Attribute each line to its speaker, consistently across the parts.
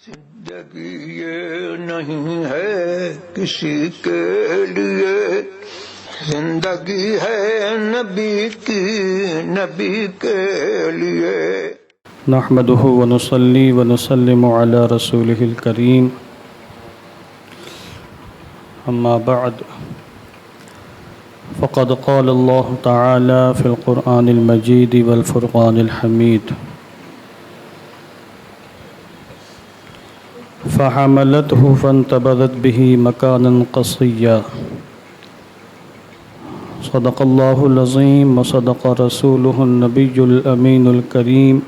Speaker 1: زندگی یہ نہیں ہے کسی کے لیے، زندگی ہے نبی کی، نبی کے لیے۔
Speaker 2: نحمده ونصلي ونسلم على رسوله الكريم، أما بعد فقد قال الله تعالى في القرآن المجيد والفرقان الحميد: فحملته فانتبذت به مكانا قصيا۔ صدق الله العظيم وصدق رسوله النبي الأمين الكريم،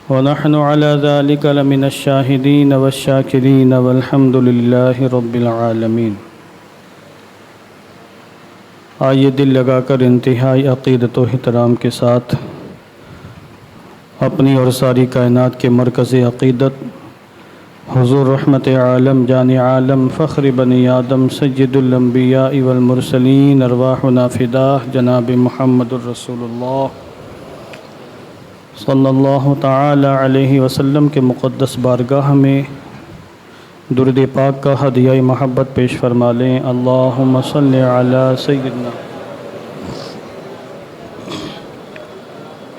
Speaker 2: ونحن على ذلك لمن الشاهدين والشاكرين والحمد لله رب العالمين۔ آئیے دل لگا کر انتہائی عقیدت و احترام کے ساتھ اپنی اور ساری کائنات کے مرکز عقیدت حضور رحمت عالم جان عالم فخر بنی آدم سید الانبیاء والمرسلین ارواحنا فداہ جناب محمد الرسول اللہ صلی اللہ تعالی علیہ وسلم کے مقدس بارگاہ میں درود پاک کا ہدیہ محبت پیش فرما لیں۔ اللہم صلی علی سیدنا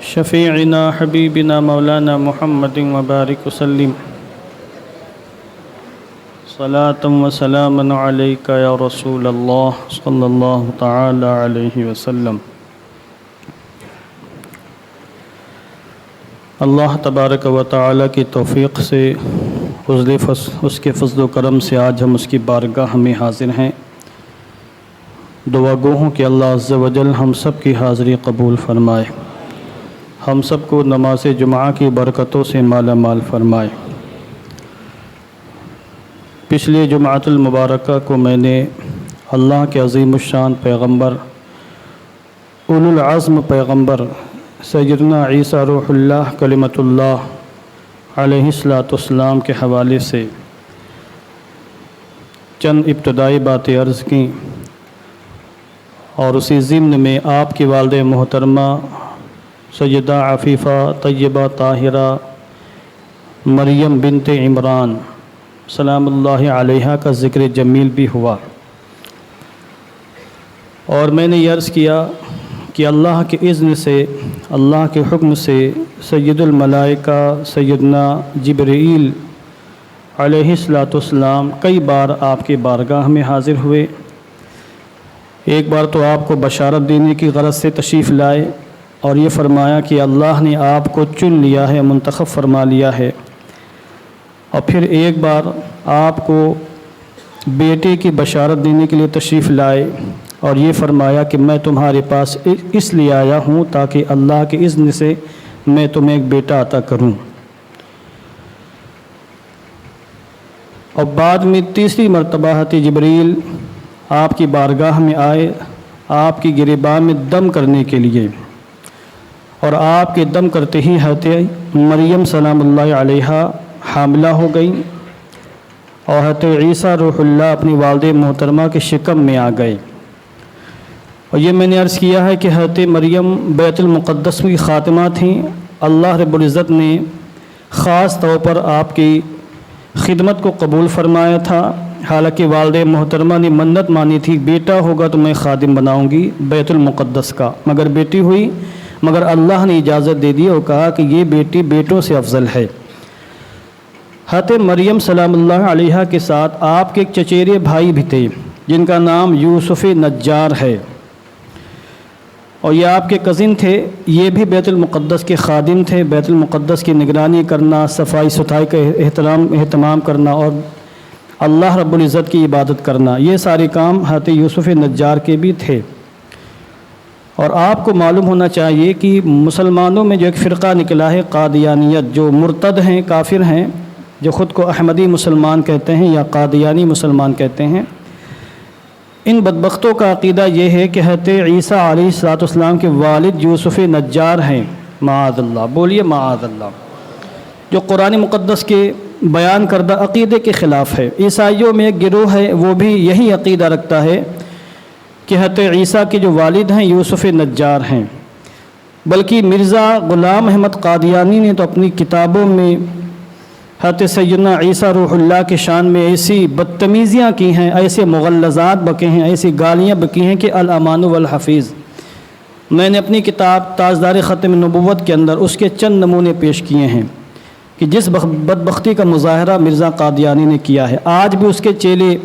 Speaker 2: شفیعنا حبیبنا مولانا محمد وبارک وسلم صلاۃ و سلام علیک یا رسول اللہ صلی اللہ تعالی علیہ وسلم۔ اللہ تبارک و تعالی کی توفیق سے اس کے فضل و کرم سے آج ہم اس کی بارگاہ میں حاضر ہیں۔ دعا گو ہوں کہ اللہ عز و جل ہم سب کی حاضری قبول فرمائے، ہم سب کو نماز جمعہ کی برکتوں سے مالا مال فرمائے۔ پچھلے جمعۃ المبارکہ کو میں نے اللہ کے عظیم الشان پیغمبر اولو العزم پیغمبر سیدنا عیسیٰ روح اللہ کلمۃ اللہ علیہ السلام کے حوالے سے چند ابتدائی باتیں عرض کیں، اور اسی ضمن میں آپ کی والدہ محترمہ سیدہ عفیفہ طیبہ طاہرہ مریم بنت عمران سلام اللہ علیہا کا ذکر جمیل بھی ہوا، اور میں نے یہ عرض کیا کہ اللہ کے اذن سے، اللہ کے حکم سے سید الملائکہ سیدنا جبرائیل علیہ السلام کئی بار آپ کے بارگاہ میں حاضر ہوئے۔ ایک بار تو آپ کو بشارت دینے کی غرض سے تشریف لائے اور یہ فرمایا کہ اللہ نے آپ کو چن لیا ہے، منتخب فرما لیا ہے، اور پھر ایک بار آپ کو بیٹے کی بشارت دینے کے لیے تشریف لائے اور یہ فرمایا کہ میں تمہارے پاس اس لیے آیا ہوں تاکہ اللہ کے اذن سے میں تمہیں ایک بیٹا عطا کروں۔ اور بعد میں تیسری مرتبہ حضرت جبرائیل آپ کی بارگاہ میں آئے آپ کی گریبان میں دم کرنے کے لیے، اور آپ کے دم کرتے ہی حضرت مریم سلام اللہ علیہا حاملہ ہو گئیں، اور حضرت عیسیٰ روح اللہ اپنی والدہ محترمہ کے شکم میں آ گئے۔ اور یہ میں نے عرض کیا ہے کہ حضرت مریم بیت المقدس کی خاتمہ تھیں۔ اللہ رب العزت نے خاص طور پر آپ کی خدمت کو قبول فرمایا تھا، حالانکہ والدہ محترمہ نے منت مانی تھی بیٹا ہوگا تو میں خادم بناؤں گی بیت المقدس کا، مگر بیٹی ہوئی، مگر اللہ نے اجازت دے دی اور کہا کہ یہ بیٹی بیٹوں سے افضل ہے۔ حضرت مریم سلام اللہ علیہا کے ساتھ آپ کے ایک چچیرے بھائی بھی تھے جن کا نام یوسف نجار ہے، اور یہ آپ کے کزن تھے، یہ بھی بیت المقدس کے خادم تھے، بیت المقدس کی نگرانی کرنا، صفائی ستھرائی کا اہتمام کرنا اور اللہ رب العزت کی عبادت کرنا، یہ سارے کام حضرت یوسف نجار کے بھی تھے۔ اور آپ کو معلوم ہونا چاہیے کہ مسلمانوں میں جو ایک فرقہ نکلا ہے قادیانیت، جو مرتد ہیں، کافر ہیں، جو خود کو احمدی مسلمان کہتے ہیں یا قادیانی مسلمان کہتے ہیں، ان بدبختوں کا عقیدہ یہ ہے کہ حضرت عیسیٰ علیہ السلام کے والد یوسف نجار ہیں، معاذ اللہ، بولیے معاذ اللہ، جو قرآن مقدس کے بیان کردہ عقیدے کے خلاف ہے۔ عیسائیوں میں ایک گروہ ہے وہ بھی یہی عقیدہ رکھتا ہے کہ حضرت عیسیٰ کے جو والد ہیں یوسف نجار ہیں، بلکہ مرزا غلام احمد قادیانی نے تو اپنی کتابوں میں حضرت سیدنا عیسیٰ روح اللہ کے شان میں ایسی بدتمیزیاں کی ہیں، ایسے مغلظات بکے ہیں، ایسی گالیاں بکی ہیں کہ الامان والحفیظ۔ میں نے اپنی کتاب تاجدار ختم نبوت کے اندر اس کے چند نمونے پیش کیے ہیں کہ جس بدبختی کا مظاہرہ مرزا قادیانی نے کیا ہے۔ آج بھی اس کے چیلے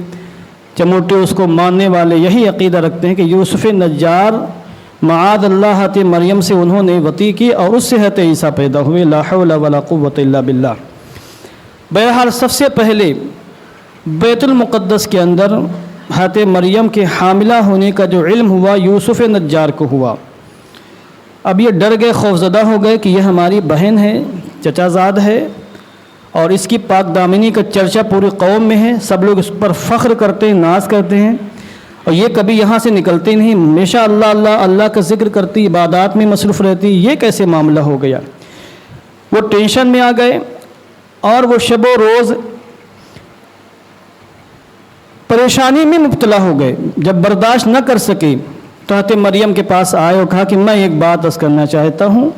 Speaker 2: چموٹے اس کو ماننے والے یہی عقیدہ رکھتے ہیں کہ یوسف نجار معاذ اللہ حضرت مریم سے انہوں نے وطی کی اور اس سے حضرت عیسیٰ پیدا ہوئے، لا حول ولا قوت الا باللہ۔ بہرحال سب سے پہلے بیت المقدس کے اندر حضرت مریم کے حاملہ ہونے کا جو علم ہوا یوسف نجار کو ہوا۔ اب یہ ڈر گئے، خوفزدہ ہو گئے کہ یہ ہماری بہن ہے، چچا زاد ہے، اور اس کی پاک دامنی کا چرچا پوری قوم میں ہے، سب لوگ اس پر فخر کرتے ہیں، ناز کرتے ہیں، اور یہ کبھی یہاں سے نکلتے نہیں، ہمیشہ اللہ اللہ اللہ کا ذکر کرتی، عبادات میں مصروف رہتی۔ یہ کیسے معاملہ ہو گیا؟ وہ ٹینشن میں آ گئے اور وہ شب و روز پریشانی میں مبتلا ہو گئے۔ جب برداشت نہ کر سکے تو حضرت مریم کے پاس آئے اور کہا کہ میں ایک بات عرض کرنا چاہتا ہوں،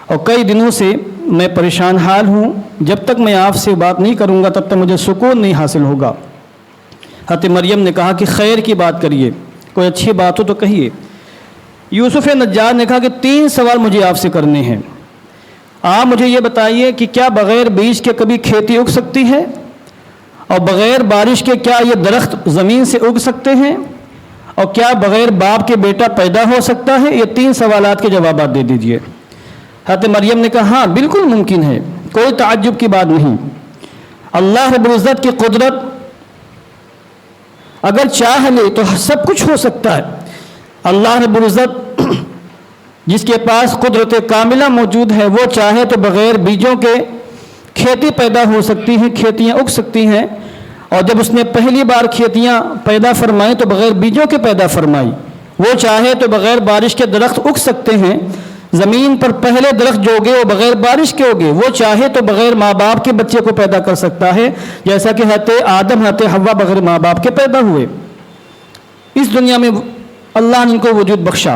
Speaker 2: اور کئی دنوں سے میں پریشان حال ہوں، جب تک میں آپ سے بات نہیں کروں گا تب تک مجھے سکون نہیں حاصل ہوگا۔ حضرت مریم نے کہا کہ خیر کی بات کریے، کوئی اچھی بات ہو تو کہیے۔ یوسف نجار نے کہا کہ 3 سوال مجھے آپ سے کرنے ہیں۔ آپ مجھے یہ بتائیے کہ کیا بغیر بیج کے کبھی کھیتی اگ سکتی ہے؟ اور بغیر بارش کے کیا یہ درخت زمین سے اگ سکتے ہیں؟ اور کیا بغیر باپ کے بیٹا پیدا ہو سکتا ہے؟ یہ 3 سوالات کے جوابات دے دیجئے۔ حضرت مریم نے کہا ہاں بالکل ممکن ہے، کوئی تعجب کی بات نہیں۔ اللہ رب العزت کی قدرت اگر چاہ لے تو سب کچھ ہو سکتا ہے۔ اللہ رب العزت جس کے پاس قدرت کاملہ موجود ہے، وہ چاہے تو بغیر بیجوں کے کھیتی پیدا ہو سکتی ہیں، کھیتیاں اگ سکتی ہیں، اور جب اس نے پہلی بار کھیتیاں پیدا فرمائیں تو بغیر بیجوں کے پیدا فرمائی۔ وہ چاہے تو بغیر بارش کے درخت اگ سکتے ہیں، زمین پر پہلے درخت جو اگے وہ بغیر بارش کے اگے۔ وہ چاہے تو بغیر ماں باپ کے بچے کو پیدا کر سکتا ہے، جیسا کہ حضرت آدم حضرت حوا بغیر ماں باپ کے پیدا ہوئے۔ اس دنیا میں اللہ نے ان کو وجود بخشا۔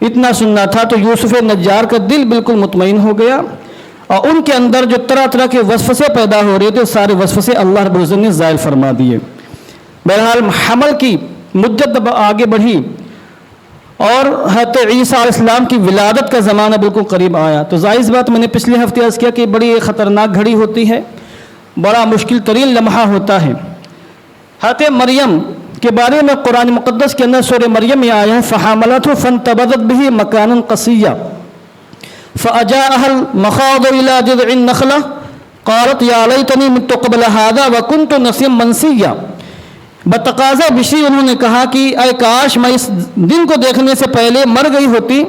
Speaker 2: اتنا سننا تھا تو یوسف نجار کا دل بالکل مطمئن ہو گیا، اور ان کے اندر جو طرح طرح کے وسوسے پیدا ہو رہے تھے سارے وسوسے اللہ رب العزت نے زائل فرما دیے۔ بہرحال حمل کی مدت جب آگے بڑھی اور حضرت عیسیٰ علیہ السلام کی ولادت کا زمانہ بالکل قریب آیا، تو ظاہر بات میں نے پچھلے ہفتے عرض کیا کہ بڑی خطرناک گھڑی ہوتی ہے، بڑا مشکل ترین لمحہ ہوتا ہے۔ حضرت مریم کے بارے میں قرآن مقدس کے اندر سورہ مریم میں آیا ہے فحاملته فانتبذت به مكانا قصيا فأجاءها المخاض إلى جذع النخلة قالت يا ليتني مت قبل هذا وكنت نسيا منسيا۔ بتقاضا بشری انہوں نے کہا کہ اے کاش میں اس دن کو دیکھنے سے پہلے مر گئی ہوتی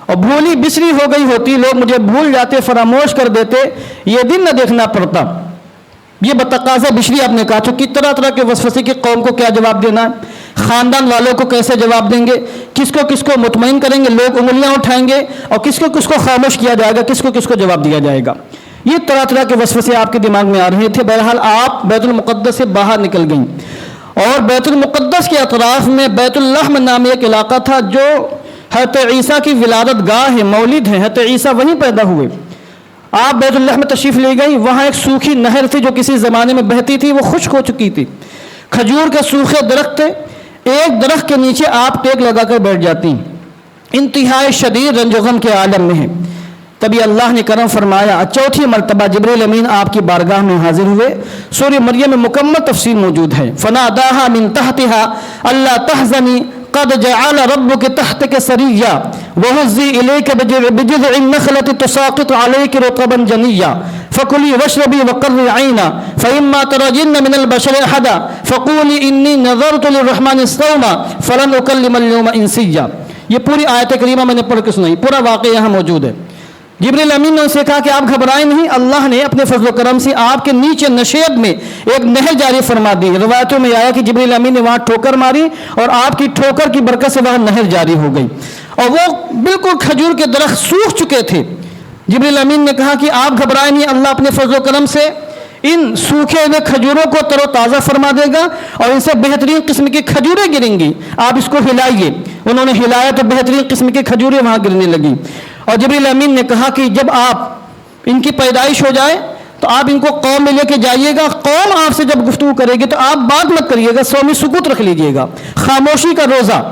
Speaker 2: اور بھولی بسری ہو گئی ہوتی، لوگ مجھے بھول جاتے، فراموش کر دیتے، یہ دن نہ دیکھنا پڑتا۔ یہ بتقاضا بشری آپ نے کہا، تو کس طرح کے وسوسے کی قوم کو کیا جواب دینا ہے، خاندان والوں کو کیسے جواب دیں گے، کس کو مطمئن کریں گے، لوگ انگلیاں اٹھائیں گے، اور کس کو خاموش کیا جائے گا، کس کو جواب دیا جائے گا۔ یہ طرح کے وسوسے آپ کے دماغ میں آ رہے تھے۔ بہرحال آپ بیت المقدس سے باہر نکل گئیں، اور بیت المقدس کے اطراف میں بیت اللحم نامی ایک علاقہ تھا جو حضرت عیسیٰ کی ولادت گاہ ہے، مولد ہے، حضرت عیسیٰ وہیں پیدا ہوئے۔ آپ بیت اللحم تشریف لے گئی، وہاں ایک سوکھی نہر تھی جو کسی زمانے میں بہتی تھی، وہ خشک ہو چکی تھی، کھجور کے سوکھے درخت تھے، ایک درخت کے نیچے آپ ٹیک لگا کر بیٹھ جاتی، انتہائی شدید رنج و غم کے عالم میں ہیں۔ تبھی اللہ نے کرم فرمایا، 4تھی مرتبہ جبریل امین آپ کی بارگاہ میں حاضر ہوئے۔ سورہ مریم میں مکمل تفصیل موجود ہے۔ فناداها من تحتها الا تحزني قد جعل ربك تحتك سريا وهزي اليك بجذع النخلة تساقط عليك رطبا جنيا فكلي واشربي وقري عينا فإما ترجن من البشر أحدا فقولي إني نذرت للرحمن صوما فلن أكلم اليوم إنسيا۔ یہ پوری آیت کریمہ میں نے پڑھ کے سنائی، پورا واقعہ یہاں موجود ہے۔ جبریل امین نے اسے کہا کہ آپ گھبرائیں نہیں، اللہ نے اپنے فضل و کرم سے آپ کے نیچے نشیب میں ایک نہر جاری فرما دی۔ روایتوں میں آیا کہ جبریل امین نے وہاں ٹھوکر ماری اور آپ کی ٹھوکر کی برکت سے وہاں نہر جاری ہو گئی، اور وہ بالکل کھجور کے درخت سوکھ چکے تھے۔ جبریل امین نے کہا کہ آپ گھبرائیں نہیں، اللہ اپنے فضل و کرم سے ان سوکھے ہوئے کھجوروں کو تر و تازہ فرما دے گا، اور ان سے بہترین قسم کی کھجوریں گریں گی، آپ اس کو ہلائیے۔ انہوں نے ہلایا تو بہترین قسم کی کھجوریں وہاں گرنے لگی۔ اور جبریل امین نے کہا کہ جب آپ ان کی پیدائش ہو جائے تو آپ ان کو قوم میں لے کے جائیے گا، قوم آپ سے جب گفتگو کرے گی تو آپ بات مت کریے گا، صوم سکوت رکھ لیجیے گا، خاموشی کا روزہ،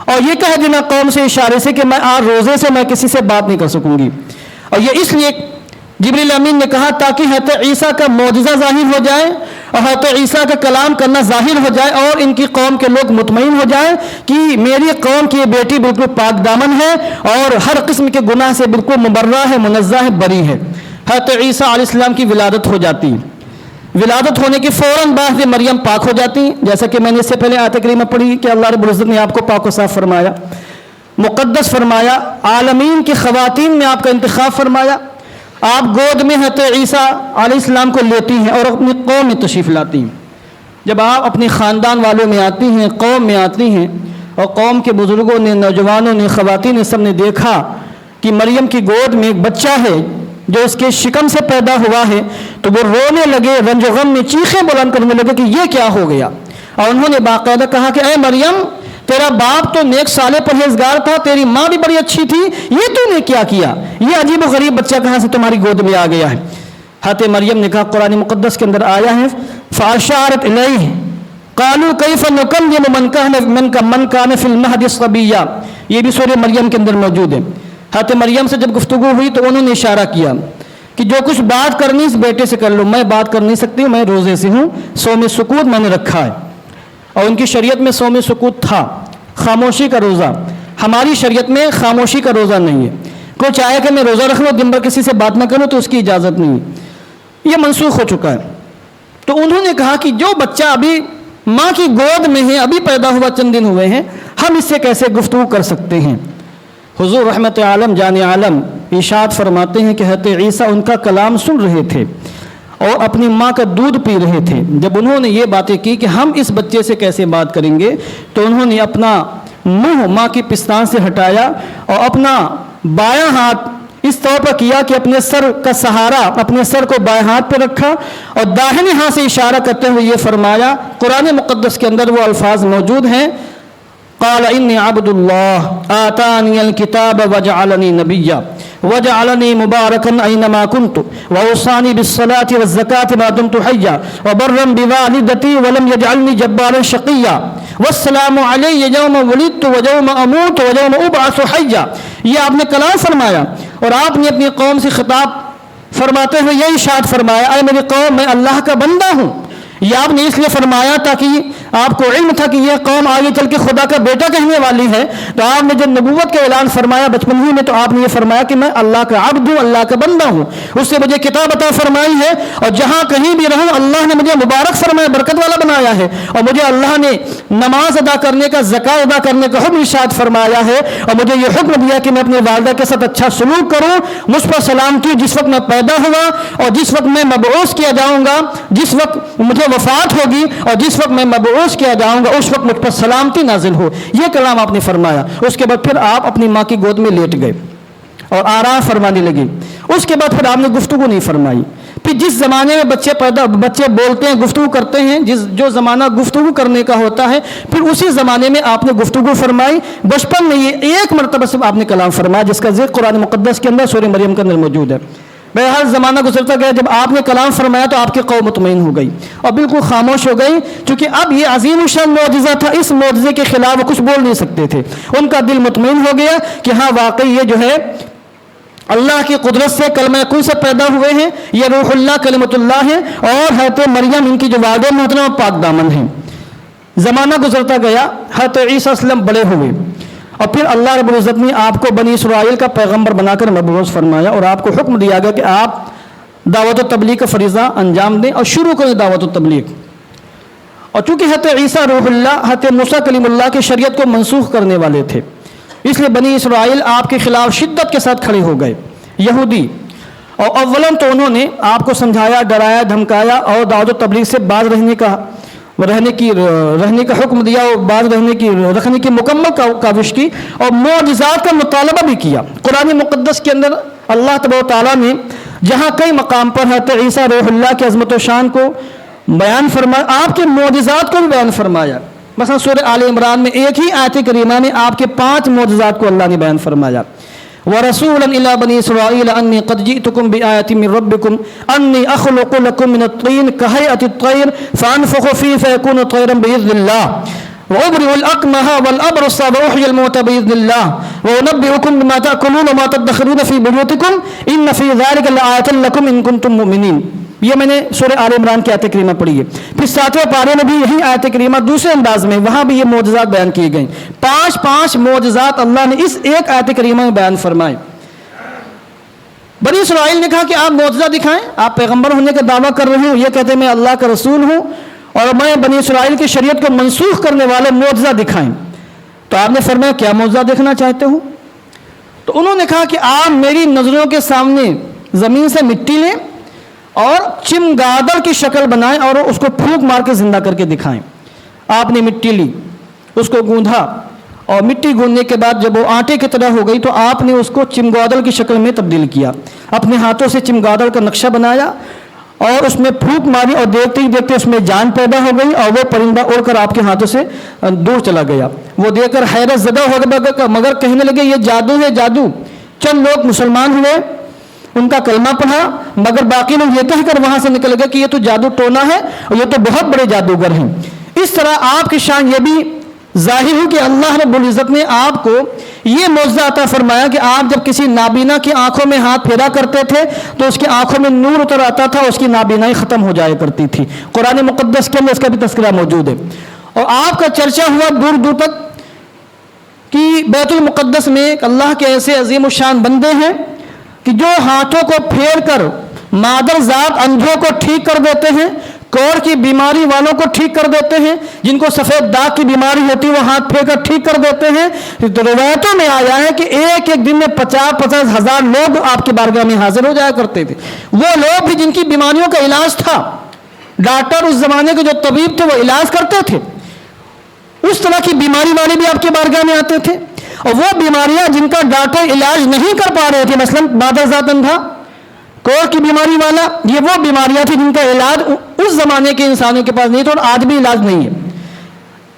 Speaker 2: اور یہ کہہ دینا قوم سے اشارے سے کہ میں آج روزے سے میں کسی سے بات نہیں کر سکوں گی۔ اور یہ اس لیے جبریل امین نے کہا تاکہ حضرت عیسیٰ کا معجزہ ظاہر ہو جائے اور حضرت عیسیٰ کا کلام کرنا ظاہر ہو جائے اور ان کی قوم کے لوگ مطمئن ہو جائیں کہ میری قوم کی یہ بیٹی بالکل پاک دامن ہے اور ہر قسم کے گناہ سے بالکل مبرہ ہے، منزہ ہے، بری ہے۔ حضرت عیسیٰ علیہ السلام کی ولادت ہو جاتی، ولادت ہونے کے فوراً بعد مریم پاک ہو جاتی، جیسا کہ میں نے اس سے پہلے آیت کریمہ پڑھی کہ اللہ رب العزت نے آپ کو پاک و صاف فرمایا، مقدس فرمایا، عالمین کی خواتین میں آپ کا انتخاب فرمایا، آپ گود میں حضرت عیسیٰ علیہ السلام کو لیتی ہیں اور اپنی قوم میں تشریف لاتی ہیں۔ جب آپ اپنے خاندان والوں میں آتی ہیں، قوم میں آتی ہیں، اور قوم کے بزرگوں نے، نوجوانوں نے، خواتین نے سب نے دیکھا کہ مریم کی گود میں ایک بچہ ہے جو اس کے شکم سے پیدا ہوا ہے، تو وہ رونے لگے، رنج و غم میں چیخیں بلند کرنے لگے کہ یہ کیا ہو گیا۔ اور انہوں نے باقاعدہ کہا کہ اے مریم، تیرا باپ تو نیک صالح پرہیزگار تھا، تیری ماں بھی بڑی اچھی تھی، یہ تو نے کیا کیا، یہ عجیب و غریب بچہ کہاں سے تمہاری گود میں آ گیا ہے۔ حضرت مریم نے کہا، قرآن مقدس کے اندر آیا ہے فَأَشَارَتْ إِلَيْهِ قَالُوا كَيْفَ نُكَلِّمُ مَنْ كَانَ فِي الْمَهْدِ صَبِيًّا، یہ بھی سورہ مریم کے اندر موجود ہے۔ حضرت مریم سے جب گفتگو ہوئی تو انہوں نے اشارہ کیا کہ جو کچھ بات کرنی اس بیٹے سے کر لو، میں بات کر نہیں سکتی، میں روزے سے ہوں، صوم سکوت میں نے رکھا ہے۔ اور ان کی شریعت میں صوم سکوت تھا، خاموشی کا روزہ۔ ہماری شریعت میں خاموشی کا روزہ نہیں ہے، کوئی چاہے کہ میں روزہ رکھ لوں، دن بھر کسی سے بات نہ کروں تو اس کی اجازت نہیں ہے، یہ منسوخ ہو چکا ہے۔ تو انہوں نے کہا کہ جو بچہ ابھی ماں کی گود میں ہے، ابھی پیدا ہوا چند دن ہوئے ہیں، ہم اس سے کیسے گفتگو کر سکتے ہیں۔ حضور رحمت عالم جان عالم ارشاد فرماتے ہیں کہ حضرت عیسیٰ ان کا کلام سن رہے تھے اور اپنی ماں کا دودھ پی رہے تھے۔ جب انہوں نے یہ باتیں کی کہ ہم اس بچے سے کیسے بات کریں گے، تو انہوں نے اپنا منہ ماں کی پستان سے ہٹایا اور اپنا بایاں ہاتھ اس طور پر کیا کہ اپنے سر کا سہارا، اپنے سر کو بائیں ہاتھ پہ رکھا اور داہنے ہاتھ سے اشارہ کرتے ہوئے یہ فرمایا، قرآن مقدس کے اندر وہ الفاظ موجود ہیں، قال انی عبد اللہ آتانی الکتاب وجعلنی نبیا وجعلنی مبارکا اینما کنت واوصانی بالصلاة والزکاة ما دمت حیا وبرا بوالدتی ولم یجعلنی جبارا شقیا والسلام علی یوم ولدت ویوم اموت ویوم ابعث حیا۔ یہ آپ نے کلام فرمایا اور آپ نے اپنی قوم سے خطاب فرماتے ہوئے یہ ارشاد فرمایا، اے میری قوم، میں اللہ کا بندہ ہوں۔ یہ آپ نے اس لیے فرمایا تاکہ آپ کو علم تھا کہ یہ قوم آگے چل کے خدا کا بیٹا کہنے والی ہے، تو آپ نے جب نبوت کا اعلان فرمایا بچپن ہی میں، تو آپ نے یہ فرمایا کہ میں اللہ کا عبد ہوں، اللہ کا بندہ ہوں، اس سے مجھے کتاب عطا فرمائی ہے اور جہاں کہیں بھی رہوں اللہ نے مجھے مبارک فرمایا، برکت والا بنایا ہے، اور مجھے اللہ نے نماز ادا کرنے کا، زکوٰۃ ادا کرنے کا حکم ارشاد فرمایا ہے، اور مجھے یہ حکم دیا کہ میں اپنی والدہ کے ساتھ اچھا سلوک کروں، مجھ پر سلام کی جس وقت میں پیدا ہوا اور جس وقت میں مبعوث کیا جاؤں گا، جس وقت مجھے وفات ہوگی اور جس وقت میں مبعوث کیا جاؤں گا اس وقت مجھ پر سلامتی نازل ہو۔ یہ کلام آپ نے فرمایا۔ اس کے بعد پھر آپ اپنی ماں کی گود میں لیٹ گئے اور آرام فرمانے لگے۔ اس کے بعد پھر آپ نے گفتگو نہیں فرمائی۔ پھر جس زمانے میں بچے بولتے ہیں، گفتگو کرتے ہیں، جو زمانہ گفتگو کرنے کا ہوتا ہے، پھر اسی زمانے میں آپ نے گفتگو فرمائی۔ بچپن میں یہ ایک مرتبہ سے آپ نے کلام فرمایا جس کا ذکر قرآن مقدس کے اندر سورہ مریم کے اندر موجود ہے۔ بہرحال زمانہ گزرتا گیا، جب آپ نے کلام فرمایا تو آپ کی قوم مطمئن ہو گئی اور بالکل خاموش ہو گئی، چونکہ اب یہ عظیم الشان معجزہ تھا، اس معجزے کے خلاف وہ کچھ بول نہیں سکتے تھے۔ ان کا دل مطمئن ہو گیا کہ ہاں واقعی یہ جو ہے اللہ کی قدرت سے کلمہ کن سے پیدا ہوئے ہیں، یہ روح اللہ کلمۃ اللہ ہے، اور حضرت مریم ان کی جو والدہ محترمہ پاک دامن ہیں۔ زمانہ گزرتا گیا، حضرت عیسیٰ علیہ السلام بڑے ہوئے اور پھر اللہ رب العزت نے آپ کو بنی اسرائیل کا پیغمبر بنا کر مبعوث فرمایا اور آپ کو حکم دیا گیا کہ آپ دعوت و تبلیغ کا فریضہ انجام دیں اور شروع کریں دعوت و تبلیغ۔ اور چونکہ حضرت عیسیٰ روح اللہ، حضرت موسیٰ کلیم اللہ کی شریعت کو منسوخ کرنے والے تھے، اس لیے بنی اسرائیل آپ کے خلاف شدت کے ساتھ کھڑے ہو گئے، یہودی۔ اور اولاً تو انہوں نے آپ کو سمجھایا، ڈرایا، دھمکایا اور دعوت و تبلیغ سے باز رہنے کا حکم دیا اور باز رکھنے کی مکمل کاوش کی اور معجزات کا مطالبہ بھی کیا۔ قرآن مقدس کے اندر اللہ تبارک و تعالیٰ نے جہاں کئی مقام پر حضرت عیسیٰ روح اللہ کی عظمت و شان کو بیان فرمایا، آپ کے معجزات کو بھی بیان فرمایا۔ مثلا سورہ آل عمران میں ایک ہی آیت کریمہ میں آپ کے 5 معجزات کو اللہ نے بیان فرمایا۔ وَرَسُولًا إِلَىٰ بَنِي إِسْرَائِيلَ أَنِّي قَدْ جِئْتُكُم بِآيَةٍ مِّن رَّبِّكُمْ أَنِّي أَخْلُقُ لَكُم مِّنَ الطِّينِ كَهَيْئَةِ الطَّيْرِ فَأَنفُخُ فِيهِ فَيَكُونُ طَيْرًا بِإِذْنِ اللَّهِ وَأُبْرِئُ الْأَكْمَهَ وَالْأَبْرَصَ وَأُحْيِي الْمَوْتَىٰ بِإِذْنِ اللَّهِ وَأُنَبِّئُكُم بِمَا تَأْكُلُونَ وَمَا تَدَّخِرُونَ فِي بُيُوتِكُمْ إِنَّ فِي ذَلِكَ لَآيَةً لَّكُمْ إِن كُنتُم مُّؤْمِنِينَ۔ یہ میں نے سورہ آل عمران کی آیت کریمہ پڑھی ہے۔ پھر 7ویں پارے میں بھی یہی آیت کریمہ دوسرے انداز میں، وہاں بھی یہ معجزات بیان کیے گئے۔ 5 معجزات اللہ نے اس ایک آیت کریمہ میں بیان فرمائے۔ بنی اسرائیل نے کہا کہ آپ معجزہ دکھائیں، آپ پیغمبر ہونے کا دعویٰ کر رہے ہیں، یہ کہتے ہیں میں اللہ کا رسول ہوں اور میں بنی اسرائیل کی شریعت کو منسوخ کرنے والے معجزہ دکھائیں۔ تو آپ نے فرمایا کیا معجزہ دیکھنا چاہتے ہو؟ تو انہوں نے کہا کہ آپ میری نظروں کے سامنے زمین سے مٹی لیں اور چمگادڑ کی شکل بنائیں اور اس کو پھونک مار کے زندہ کر کے دکھائیں۔ آپ نے مٹی لی، اس کو گوندھا، اور مٹی گوندنے کے بعد جب وہ آٹے کی طرح ہو گئی تو آپ نے اس کو چمگادڑ کی شکل میں تبدیل کیا، اپنے ہاتھوں سے چمگادڑ کا نقشہ بنایا اور اس میں پھونک ماری، اور دیکھتے ہی دیکھتے اس میں جان پیدا ہو گئی اور وہ پرندہ اڑ کر آپ کے ہاتھوں سے دور چلا گیا۔ وہ دیکھ کر حیرت زدہ ہو گیا، مگر کہنے لگے یہ جادو ہے جادو۔ چند لوگ مسلمان ہوئے، ان کا کلمہ پڑھا، مگر باقی لوگ یہ کہہ کر وہاں سے نکل گئے کہ یہ تو جادو ٹونا ہے اور یہ تو بہت بڑے جادوگر ہیں۔ اس طرح آپ کی شان یہ بھی ظاہر ہے کہ اللہ رب العزت نے آپ کو یہ معجزہ عطا فرمایا کہ آپ جب کسی نابینا کی آنکھوں میں ہاتھ پھیرا کرتے تھے تو اس کی آنکھوں میں نور اتر آتا تھا، اس کی نابینائی ختم ہو جایا کرتی تھی۔ قرآن مقدس کے اندر اس کا بھی تذکرہ موجود ہے، اور آپ کا چرچا ہوا دور دور تک کہ بیت المقدس میں اللہ کے ایسے عظیم الشان بندے ہیں کہ جو ہاتھوں کو پھیر کر مادر ذات اندھوں کو ٹھیک کر دیتے ہیں، کوڑ کی بیماری والوں کو ٹھیک کر دیتے ہیں، جن کو سفید داغ کی بیماری ہوتی ہے وہ ہاتھ پھیر کر ٹھیک کر دیتے ہیں۔ تو روایتوں میں آیا ہے کہ ایک دن میں 50 ہزار لوگ آپ کی بارگاہ میں حاضر ہو جایا کرتے تھے۔ وہ لوگ بھی جن کی بیماریوں کا علاج تھا، ڈاکٹر اس زمانے کے جو طبیب تھے وہ علاج کرتے تھے، اس طرح کی بیماری والے بھی آپ کی بارگاہ میں آتے تھے۔ اور وہ بیماریاں جن کا ڈاکٹر علاج نہیں کر پا رہے تھے، مثلا مادر ذات اندھا، کوڑ کی بیماری والا، یہ وہ بیماریاں تھیں جن کا علاج اس زمانے کے انسانوں کے پاس نہیں تھا اور آج بھی علاج نہیں ہے۔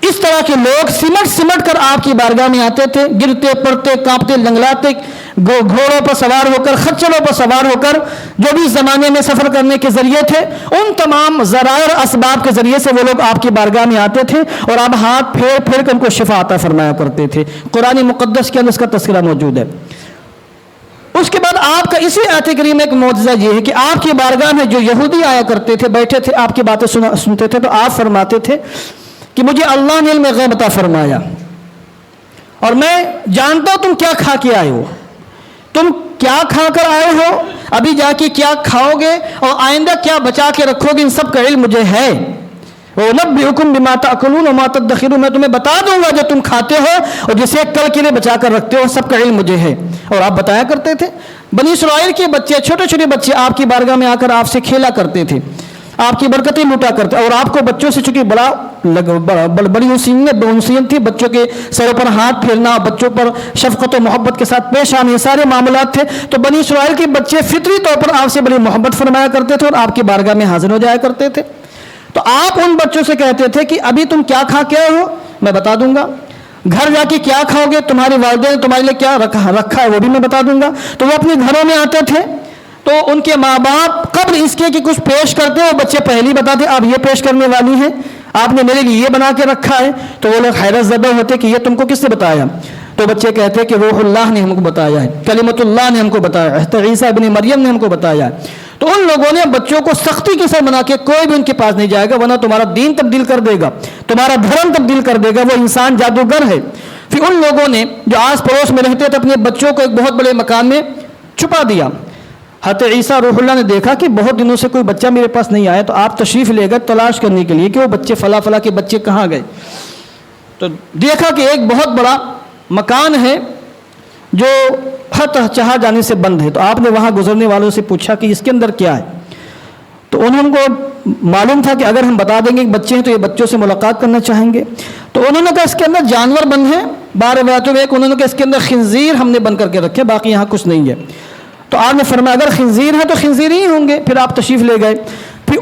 Speaker 2: اس طرح کے لوگ سمٹ کر آپ کی بارگاہ میں آتے تھے، گرتے پڑتے کانپتے لنگلاتے، گھوڑوں پر سوار ہو کر، خچروں پر سوار ہو کر، جو بھی زمانے میں سفر کرنے کے ذریعے تھے، ان تمام ذرائع اور اسباب کے ذریعے سے وہ لوگ آپ کی بارگاہ میں آتے تھے اور آپ ہاتھ پھیر پھیر کر ان کو شفا عطا فرمایا کرتے تھے۔ قرآن مقدس کے اندر اس کا تذکرہ موجود ہے۔ اس کے بعد آپ کا اسی آیت کریمہ ایک معجزہ یہ ہے کہ آپ کی بارگاہ میں جو یہودی آیا کرتے تھے، بیٹھے تھے، آپ کی باتیں سنتے تھے، تو آپ فرماتے تھے کہ مجھے اللہ نے علم غیب عطا فرمایا اور میں جانتا ہوں تم کیا کھا کے آئے ہو، تم کیا کھا کر آئے ہو، ابھی جا کے کیا کھاؤ گے اور آئندہ کیا بچا کے رکھو گے، ان سب کا علم مجھے ہے۔ وَأُنَبِّئُكُم بِمَا تَأْكُلُونَ وَمَا تَدَّخِرُونَ، میں تمہیں بتا دوں گا جو تم کھاتے ہو اور جسے کل کے لیے بچا کر رکھتے ہو، سب کا علم مجھے ہے۔ اور آپ بتایا کرتے تھے۔ بنی اسرائیل کے بچے، چھوٹے چھوٹے بچے آپ کی بارگاہ میں آ کر آپ سے کھیلا کرتے تھے، آپ کی برکتیں لوٹا کرتے، اور آپ کو بچوں سے چونکہ بڑی انسیت تھی، بچوں کے سروں پر ہاتھ پھیرنا، بچوں پر شفقت و محبت کے ساتھ پیش آنے، یہ سارے معاملات تھے۔ تو بنی اسرائیل کے بچے فطری طور پر آپ سے بڑی محبت فرمایا کرتے تھے اور آپ کی بارگاہ میں حاضر ہو جایا کرتے تھے۔ تو آپ ان بچوں سے کہتے تھے کہ ابھی تم کیا کھا کے آئے ہو، میں بتا دوں گا، گھر جا کے کیا کھاؤ گے، تمہارے والدین نے تمہارے لیے کیا رکھا ہے وہ بھی میں بتا دوں گا۔ تو وہ اپنے گھروں میں آتے تھے تو ان کے ماں باپ قبل اس کے کہ کچھ پیش کرتے، وہ بچے پہلے بتاتے آپ یہ پیش کرنے والی ہیں، آپ نے میرے لیے یہ بنا کے رکھا ہے۔ تو وہ لوگ حیرت زدہ ہوتے کہ یہ تم کو کس نے بتایا؟ تو بچے کہتے کہ روح اللہ نے ہم کو بتایا ہے، کلمت اللہ نے ہم کو بتایا ہے، عیسیٰ ابن مریم نے ہم کو بتایا ہے۔ تو ان لوگوں نے بچوں کو سختی کے ساتھ بنا کے کوئی بھی ان کے پاس نہیں جائے گا ورنہ تمہارا دین تبدیل کر دے گا، تمہارا دھرم تبدیل کر دے گا، وہ انسان جادوگر ہے۔ پھر ان لوگوں نے جو آس پڑوس میں رہتے تھے اپنے بچوں کو ایک بہت بڑے مکان میں چھپا دیا۔ حضرت عیسیٰ روح اللہ نے دیکھا کہ بہت دنوں سے کوئی بچہ میرے پاس نہیں آیا، تو آپ تشریف لے گئے تلاش کرنے کے لیے کہ وہ بچے فلاں فلاں کے بچے کہاں گئے۔ تو دیکھا کہ ایک بہت بڑا مکان ہے جو ہر چاہا جانے سے بند ہے۔ تو آپ نے وہاں گزرنے والوں سے پوچھا کہ اس کے اندر کیا ہے، تو انہوں کو معلوم تھا کہ اگر ہم بتا دیں گے کہ بچے ہیں تو یہ بچوں سے ملاقات کرنا چاہیں گے۔ تو انہوں نے کہا اس کے اندر جانور بند ہیں، 12 روایتوں میں ایک انہوں نے کہا اس کے اندر خنزیر ہم نے بند کر کے رکھے، باقی یہاں کچھ نہیں ہے۔ تو آپ نے فرمایا اگر خنزیر ہے تو خنزیر ہی ہوں گے، پھر آپ تشریف لے گئے۔ پھر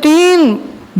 Speaker 2: 3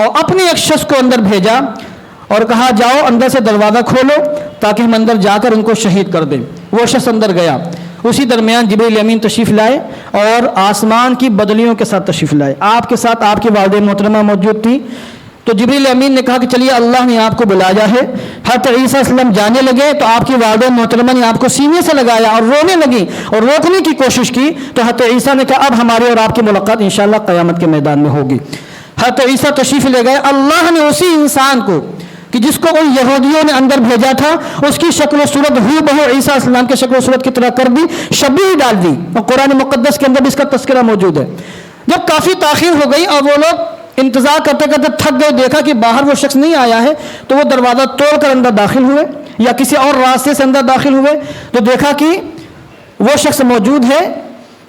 Speaker 2: اور اپنے ایک شخص کو اندر بھیجا اور کہا جاؤ اندر سے دروازہ کھولو تاکہ ہم اندر جا کر ان کو شہید کر دیں۔ وہ شخص اندر گیا، اسی درمیان جبریل امین تشریف لائے اور آسمان کی بدلیوں کے ساتھ تشریف لائے، آپ کے ساتھ آپ کی والدہ محترمہ موجود تھی۔ تو جبریل امین نے کہا کہ چلیے اللہ نے آپ کو بلایا ہے۔ حضرت عیسیٰ علیہ السلام جانے لگے تو آپ کی والدہ محترمہ نے آپ کو سینے سے لگایا اور رونے لگی اور روکنے کی کوشش کی، تو حضرت عیسیٰ نے کہا اب ہماری اور آپ کی ملاقات انشاءاللہ قیامت کے میدان میں ہوگی۔ حضرت عیسیٰ تشریف لے گئے، اللہ نے اسی انسان کو کہ جس کو ان یہودیوں نے اندر بھیجا تھا اس کی شکل و صورت ہو بہو عیسیٰ علیہ السلام کی شکل و صورت کی طرح کر دی، شبیہ ڈال دی، اور قرآن مقدس کے اندر بھی اس کا تذکرہ موجود ہے۔ جب کافی تاخیر ہو گئی اور وہ لوگ انتظار کرتے کرتے تھک گئے، دیکھا کہ باہر وہ شخص نہیں آیا ہے، تو وہ دروازہ توڑ کر اندر داخل ہوئے یا کسی اور راستے سے اندر داخل ہوئے، تو دیکھا کہ وہ شخص موجود ہے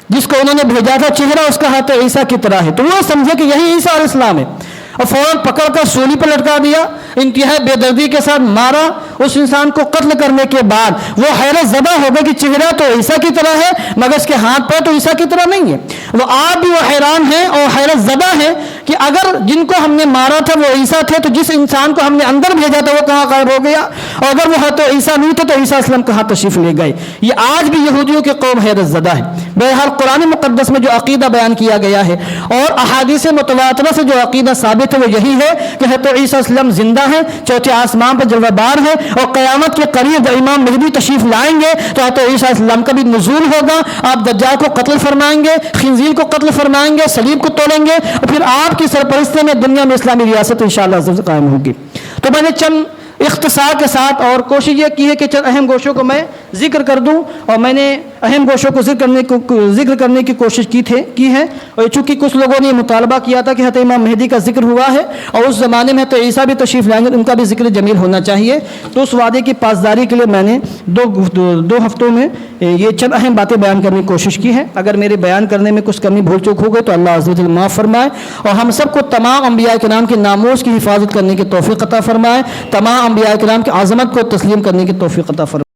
Speaker 2: جس کو انہوں نے بھیجا تھا، چہرہ اس کا حضرت عیسیٰ کی طرح ہے، تو وہ سمجھے کہ یہی عیسیٰ علیہ السلام ہے اور فوراً پکڑ کر سولی پر لٹکا دیا، انتہائی بے دردی کے ساتھ مارا۔ اس انسان کو قتل کرنے کے بعد وہ حیرت زدہ ہو گئے کہ چہرہ تو عیسیٰ کی طرح ہے مگر اس کے ہاتھ پیر تو عیسیٰ کی طرح نہیں ہے۔ وہ آپ بھی وہ حیران ہیں اور حیرت زدہ ہیں کہ اگر جن کو ہم نے مارا تھا وہ عیسیٰ تھے تو جس انسان کو ہم نے اندر بھیجا تھا وہ کہاں غائب ہو گیا، اور اگر وہ تو عیسیٰ نہیں تھے تو عیسیٰ علیہ السلام کہاں تشریف لے گئے۔ یہ آج بھی یہودیوں کے قوم حیرت زدہ ہے۔ بہرحال قرآن مقدس میں جو عقیدہ بیان کیا گیا ہے اور احادیث متواترہ سے جو عقیدہ ثابت ہے وہ یہی ہے کہ حضرت عیسیٰ علیہ السلام زندہ ہیں، چوتھے آسمان پر جلوہ بار ہیں، اور قیامت کے قریب جب امام مہدی تشریف لائیں گے تو حضرت عیسیٰ علیہ السلام کا بھی نزول ہوگا، آپ دجال کو قتل فرمائیں گے، خنزیر کو قتل فرمائیں گے، صلیب کو تولیں گے، اور پھر آپ کی سرپرستی میں دنیا میں اسلامی ریاست انشاءاللہ قائم ہوگی۔ تو میں نے چند اختصار کے ساتھ اور کوشش یہ کی ہے کہ چند اہم گوشوں کو میں ذکر کر دوں، اور میں نے اہم گوشوں کو ذکر کرنے کی کوشش کی ہے، اور چونکہ کچھ لوگوں نے یہ مطالبہ کیا تھا کہ حضرت امام مہدی کا ذکر ہوا ہے اور اس زمانے میں تو عیسیٰ بھی تشریف لائیں گے، ان کا بھی ذکر جمیل ہونا چاہیے، تو اس وعدے کی پاسداری کے لیے میں نے دو ہفتوں میں یہ چند اہم باتیں بیان کرنے کی کوشش کی ہے۔ اگر میرے بیان کرنے میں کچھ کمی بھول چوک ہو گئی تو اللہ عز و جل معاف فرمائے، اور ہم سب کو تمام انبیاء کرام کے ناموس کی حفاظت کرنے کی توفیق عطا فرمائے، تمام انبیاء کرام کی عظمت کو تسلیم کرنے کی توفیق عطا فرمائے۔